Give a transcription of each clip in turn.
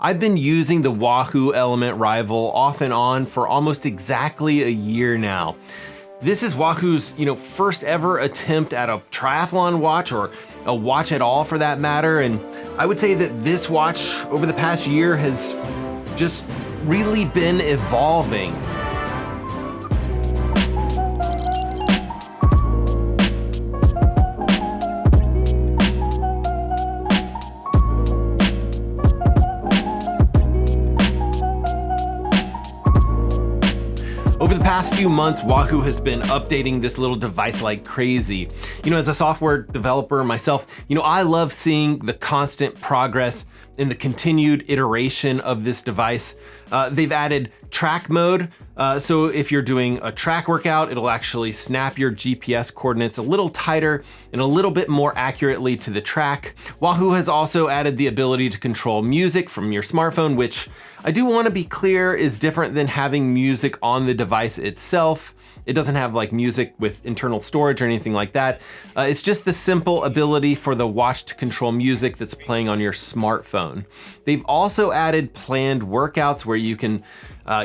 I've been using the Wahoo Elemnt Rival off and on for almost exactly a year now. This is Wahoo's, first ever attempt at a triathlon watch, or a watch at all for that matter. And I would say that this watch over the past year has just really been evolving. Over the past few months, Wahoo has been updating this little device like crazy. As a software developer myself, I love seeing the constant progress and the continued iteration of this device. They've added track mode, so if you're doing a track workout, it'll actually snap your GPS coordinates a little tighter and a little bit more accurately to the track. Wahoo has also added the ability to control music from your smartphone, which I do want to be clear is different than having music on the device itself. It doesn't have like music with internal storage or anything like that. It's just the simple ability for the watch to control music that's playing on your smartphone. They've also added planned workouts where you can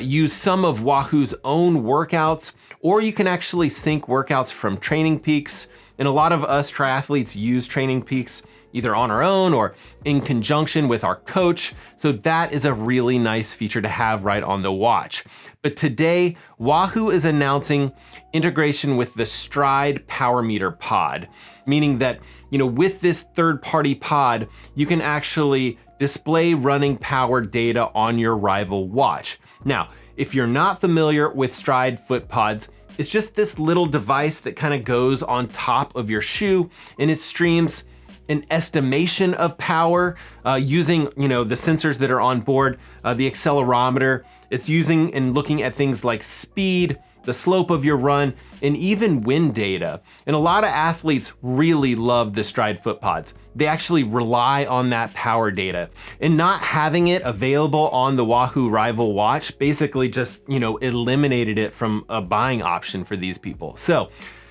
use some of Wahoo's own workouts, or you can actually sync workouts from Training Peaks. And a lot of us triathletes use Training Peaks either on our own or in conjunction with our coach. So that is a really nice feature to have right on the watch. But today, Wahoo is announcing integration with the Stryd Power Meter pod, meaning that, with this third-party pod, you can actually display running power data on your Rival watch. Now, if you're not familiar with Stryd foot pods, it's just this little device that kind of goes on top of your shoe, and it streams an estimation of power using the sensors that are on board, the accelerometer. It's using and looking at things like speed, the slope of your run, and even wind data. And a lot of athletes really love the Stryd foot pods. They actually rely on that power data. And not having it available on the Wahoo Rival watch basically just, eliminated it from a buying option for these people. So,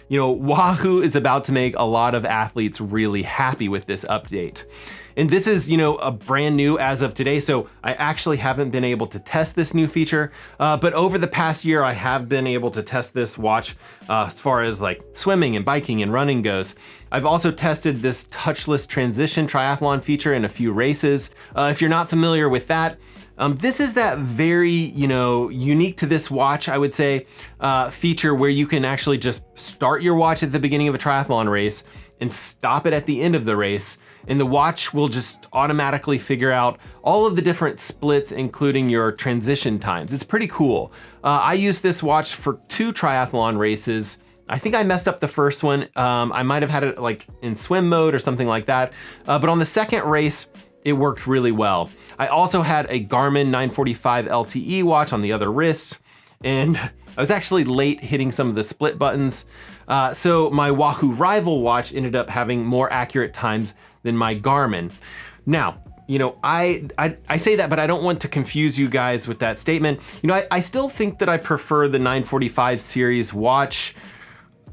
Wahoo is about to make a lot of athletes really happy with this update. And this is, a brand new as of today, so I actually haven't been able to test this new feature, but over the past year, I have been able to test this watch as far as like swimming and biking and running goes. I've also tested this Touchless Transition triathlon feature in a few races. If you're not familiar with that, this is that very, unique to this watch, I would say, feature where you can actually just start your watch at the beginning of a triathlon race and stop it at the end of the race. And the watch will just automatically figure out all of the different splits, including your transition times. It's pretty cool. I used this watch for 2 triathlon races. I think I messed up the first one. I might have had it like in swim mode or something like that. But on the second race, it worked really well. I also had a Garmin 945 LTE watch on the other wrist, and I was actually late hitting some of the split buttons. So my Wahoo Rival watch ended up having more accurate times than my Garmin. Now, I say that, but I don't want to confuse you guys with that statement. I still think that I prefer the 945 series watch,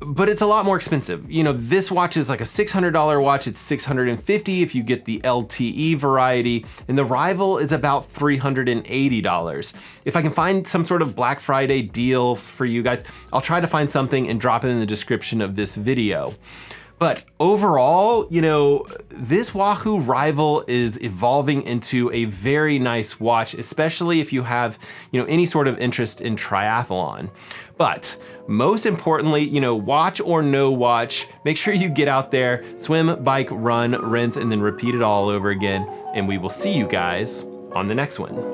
but it's a lot more expensive. This watch is like a $600 watch. It's $650 if you get the LTE variety, and the Rival is about $380. If I can find some sort of Black Friday deal for you guys, I'll try to find something and drop it in the description of this video. But overall, this Wahoo Rival is evolving into a very nice watch, especially if you have, any sort of interest in triathlon. But most importantly, watch or no watch, make sure you get out there, swim, bike, run, rinse, and then repeat it all over again. And we will see you guys on the next one.